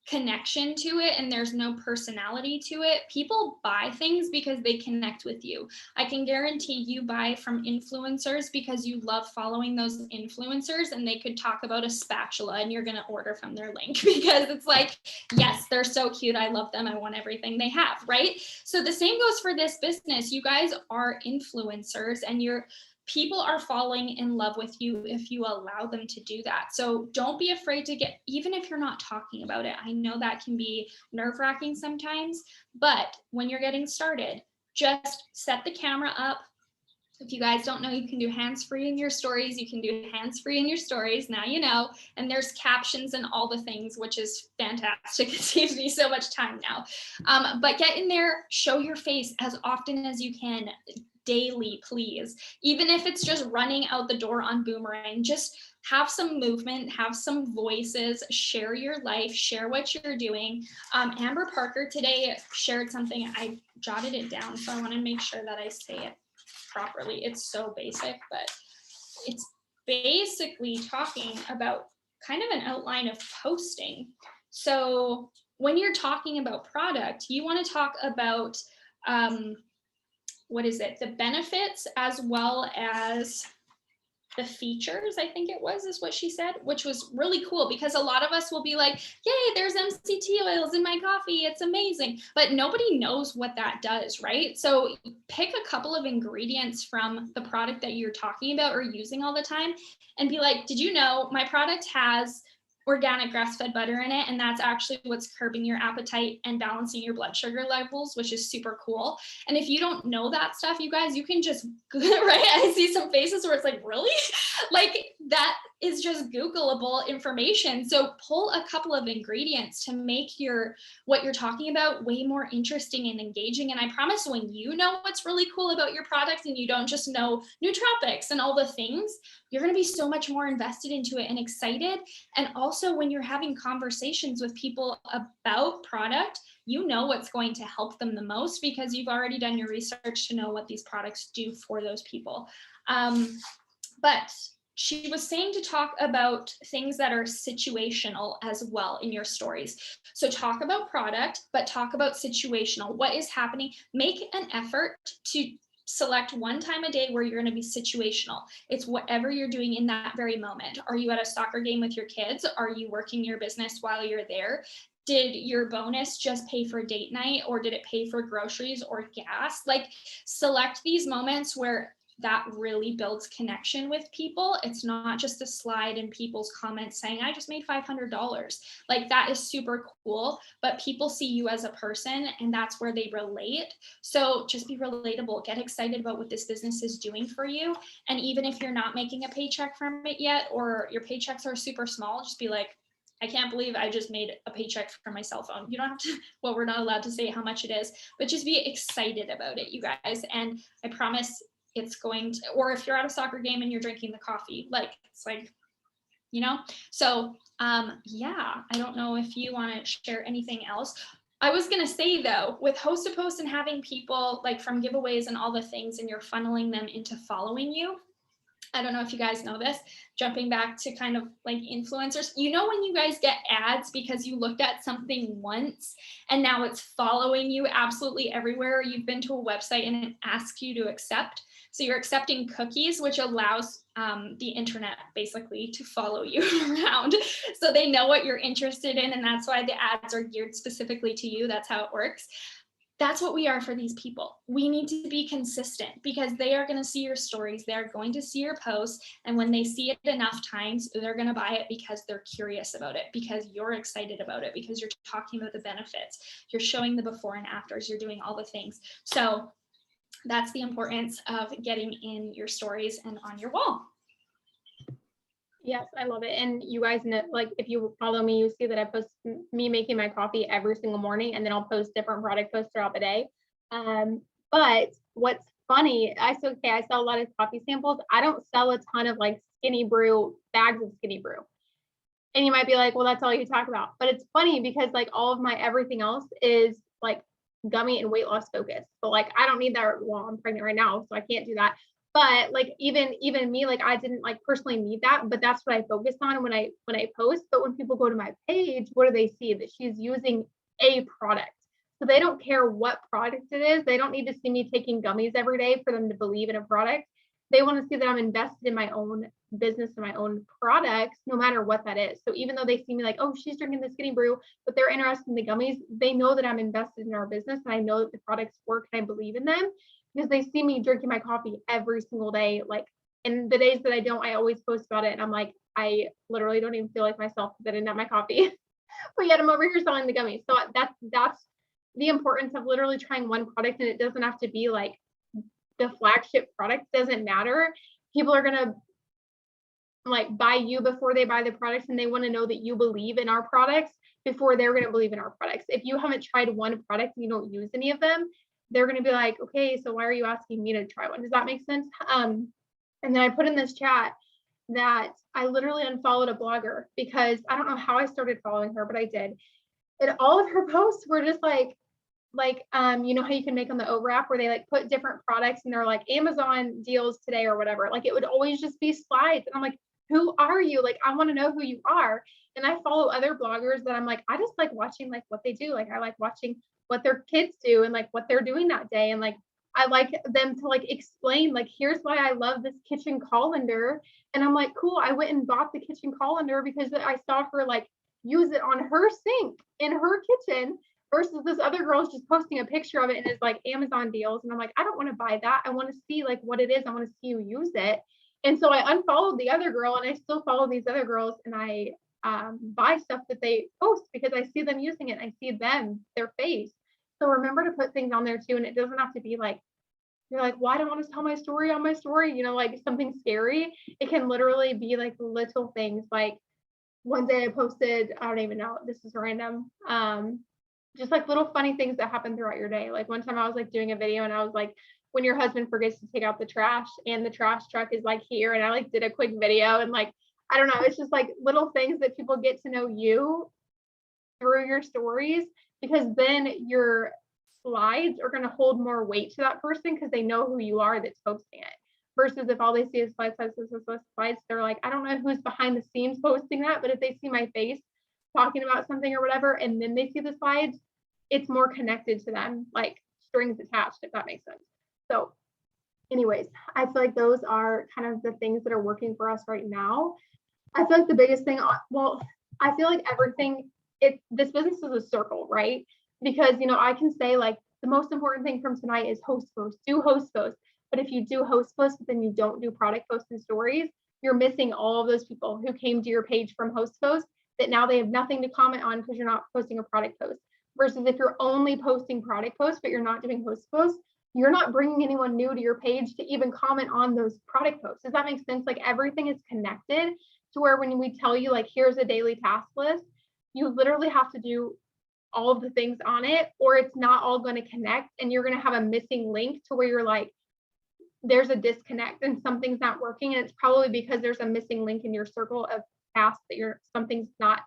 connection to it and there's no personality to it. People buy things because they connect with you. I can guarantee you buy from influencers because you love following those influencers, and they could talk about a spatula and you're going to order from their link because it's like, yes, they're so cute. I love them. I want everything they have, right? So the same goes for this business. You guys are influencers, and people are falling in love with you if you allow them to do that. So don't be afraid to even if you're not talking about it. I know that can be nerve-wracking sometimes, but when you're getting started, just set the camera up. If you guys don't know, you can do hands-free in your stories. You can do hands-free in your stories. Now you know, and there's captions and all the things, which is fantastic. It saves me so much time now. But get in there, show your face as often as you can. Daily, please. Even if it's just running out the door on Boomerang, just have some movement, have some voices, share your life, share what you're doing. Amber Parker today shared something. I jotted it down, so I want to make sure that I say it properly. It's so basic, but it's basically talking about kind of an outline of posting. So when you're talking about product, you want to talk about the benefits as well as the features, I think is what she said, which was really cool, because a lot of us will be like, yay, there's MCT oils in my coffee, it's amazing, but nobody knows what that does, right? So pick a couple of ingredients from the product that you're talking about or using all the time and be like, did you know my product has organic grass-fed butter in it, and that's actually what's curbing your appetite and balancing your blood sugar levels, which is super cool. And if you don't know that stuff, you guys, you can just, right? I see some faces where it's like, really? Like, that is just Googleable information. So pull a couple of ingredients to make what you're talking about way more interesting and engaging. And I promise, when you know what's really cool about your product and you don't just know nootropics and all the things, you're going to be so much more invested into it and excited. And also, when you're having conversations with people about product, you know what's going to help them the most because you've already done your research to know what these products do for those people. But she was saying to talk about things that are situational as well in your stories. So talk about product, but talk about situational. What is happening? Make an effort to select one time a day where you're going to be situational. It's whatever you're doing in that very moment. Are you at a soccer game with your kids? Are you working your business while you're there? Did your bonus just pay for date night, or did it pay for groceries or gas? Like, select these moments where that really builds connection with people. It's not just a slide in people's comments saying, I just made $500. Like, that is super cool, but people see you as a person, and that's where they relate. So just be relatable, get excited about what this business is doing for you. And even if you're not making a paycheck from it yet, or your paychecks are super small, just be like, I can't believe I just made a paycheck from my cell phone. You don't have to, well, we're not allowed to say how much it is, but just be excited about it, you guys. And I promise it's going to, or if you're at a soccer game and you're drinking the coffee, like, it's like, you know. So yeah, I don't know if you want to share anything else. I was going to say, though, with host to post and having people like from giveaways and all the things, and you're funneling them into following you, I don't know if you guys know this, jumping back to kind of like influencers, you know, when you guys get ads because you looked at something once and now it's following you absolutely everywhere. You've been to a website and it asks you to accept. So you're accepting cookies, which allows the internet basically to follow you around. So they know what you're interested in, and that's why the ads are geared specifically to you. That's how it works. That's what we are for these people. We need to be consistent because they are going to see your stories. They're going to see your posts. And when they see it enough times, they're going to buy it because they're curious about it, because you're excited about it, because you're talking about the benefits. You're showing the before and afters. You're doing all the things. So that's the importance of getting in your stories and on your wall. Yes, I love it. And you guys know, like, if you follow me, you see that I post me making my coffee every single morning, and then I'll post different product posts throughout the day. But what's funny, I sell a lot of coffee samples. I don't sell a ton of like Skinny Brew, bags of Skinny Brew. And you might be like, well, that's all you talk about. But it's funny because like all of my everything else is like gummy and weight loss focused. But like, I don't need that. Well, I'm pregnant right now, so I can't do that. But like, even me, like, I didn't like personally need that, but that's what I focused on when I post. But when people go to my page, what do they see? That she's using a product. So they don't care what product it is. They don't need to see me taking gummies every day for them to believe in a product. They want to see that I'm invested in my own business and my own products, no matter what that is. So even though they see me like, oh, she's drinking the Skinny Brew, but they're interested in the gummies, they know that I'm invested in our business, and I know that the products work and I believe in them, because they see me drinking my coffee every single day. Like, and the days that I don't, I always post about it. And I'm like, I literally don't even feel like myself because I didn't have my coffee, but yet I'm over here selling the gummies. So that's the importance of literally trying one product. And it doesn't have to be like the flagship product. Doesn't matter. People are going to like buy you before they buy the products, and they want to know that you believe in our products before they're going to believe in our products. If you haven't tried one product and you don't use any of them, they're going to be like, okay, so why are you asking me to try one? Does that make sense? And then I put in this chat that I literally unfollowed a blogger because I don't know how I started following her, but I did. And all of her posts were just like, you know how you can make on the Over app where they like put different products and they're like Amazon deals today or whatever. Like, it would always just be slides. And I'm like, who are you? Like, I want to know who you are. And I follow other bloggers that I'm like, I just like watching like what they do. Like, I like watching what their kids do and like what they're doing that day. And like, I like them to like explain, like, here's why I love this kitchen colander. And I'm like, cool. I went and bought the kitchen colander because I saw her like use it on her sink in her kitchen, versus this other girl's just posting a picture of it and it's like Amazon deals. And I'm like, I don't want to buy that. I want to see like what it is. I want to see you use it. And so I unfollowed the other girl, and I still follow these other girls, and I buy stuff that they post because I see them using it. I see them, their face. So remember to put things on there too. And it doesn't have to be like you're like, well, I don't want to tell my story on my story, like something scary. It can literally be like little things. Like one day I posted, I don't even know, this is random. Just like little funny things that happen throughout your day. Like one time I was like doing a video and I was like, when your husband forgets to take out the trash and the trash truck is like here, and I like did a quick video, and like, I don't know, it's just like little things that people get to know you through your stories, because then your slides are going to hold more weight to that person because they know who you are that's posting it. Versus if all they see is slides, they're like, I don't know who's behind the scenes posting that, but if they see my face talking about something or whatever, and then they see the slides, it's more connected to them, like strings attached, if that makes sense. So anyways, I feel like those are kind of the things that are working for us right now. I feel like the biggest thing, well, I feel like everything, this business is a circle, right? Because, I can say like the most important thing from tonight is host posts, do host posts. But if you do host posts, but then you don't do product posts and stories, you're missing all of those people who came to your page from host posts that now they have nothing to comment on because you're not posting a product post. Versus if you're only posting product posts, but you're not doing host posts, you're not bringing anyone new to your page to even comment on those product posts. Does that make sense? Like everything is connected to where when we tell you like, here's a daily task list, you literally have to do all of the things on it, or it's not all going to connect and you're going to have a missing link to where you're like, there's a disconnect and something's not working. And it's probably because there's a missing link in your circle of tasks that something's not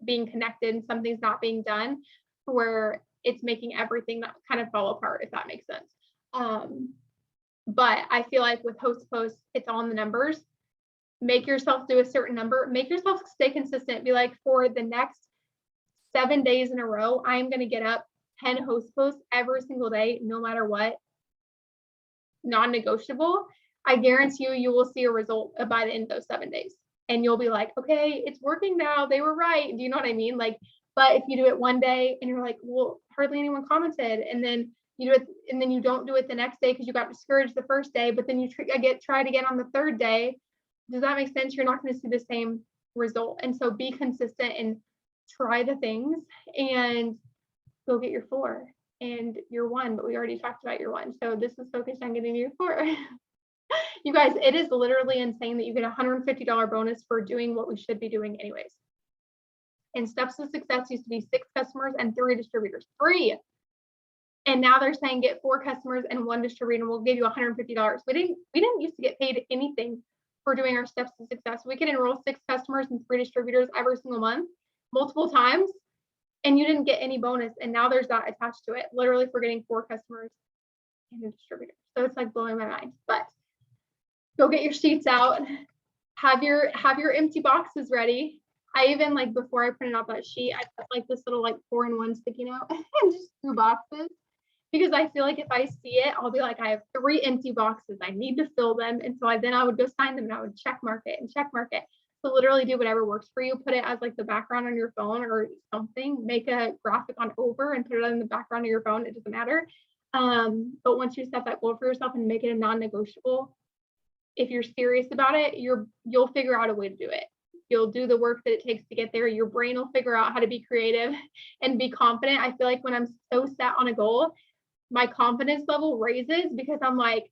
being connected and something's not being done, where it's making everything that kind of fall apart, if that makes sense. But I feel like with host posts, it's all in the numbers. Make yourself do a certain number, make yourself stay consistent. Be like, for the next 7 days in a row, I'm going to get up 10 host posts every single day, no matter what, non-negotiable. I guarantee you will see a result by the end of those 7 days. And you'll be like, okay, it's working now. They were right. Do you know what I mean? Like, but if you do it one day and you're like, well, hardly anyone commented, and then you do it, and then you don't do it the next day because you got discouraged the first day, but then you try it again on the third day. Does that make sense? You're not going to see the same result. And so be consistent and try the things and go get your 4 and your 1, but we already talked about your 1. So this is focused on getting your 4. You guys, it is literally insane that you get a $150 bonus for doing what we should be doing anyways. And Steps to Success used to be 6 customers and 3 distributors. 3. And now they're saying get 4 customers and 1 distributor, and we'll give you $150. We didn't used to get paid anything for doing our Steps to Success. We could enroll 6 customers and 3 distributors every single month, multiple times, and you didn't get any bonus. And now there's that attached to it, literally for getting 4 customers and a distributor. So it's like blowing my mind. But go get your sheets out, have your empty boxes ready. I even, like, before I printed out that sheet, I put like this little like 4-in-1 sticky note and just 2 boxes, because I feel like if I see it, I'll be like, I have 3 empty boxes, I need to fill them. And so I would go sign them and I would check mark it. So literally do whatever works for you. Put it as like the background on your phone or something. Make a graphic on over and put it in the background of your phone. It doesn't matter. But once you set that goal for yourself and make it a non-negotiable, if you're serious about it, you'll figure out a way to do it. You'll do the work that it takes to get there. Your brain will figure out how to be creative and be confident. I feel like when I'm so set on a goal, my confidence level raises because I'm like,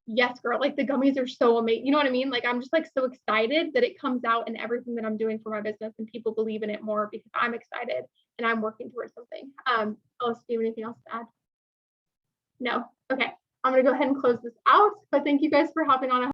yes, girl, like the gummies are so amazing. You know what I mean? Like, I'm just like so excited that it comes out in everything that I'm doing for my business, and people believe in it more because I'm excited and I'm working towards something. Alice, do you have anything else to add? No? Okay. I'm going to go ahead and close this out, but thank you guys for hopping on.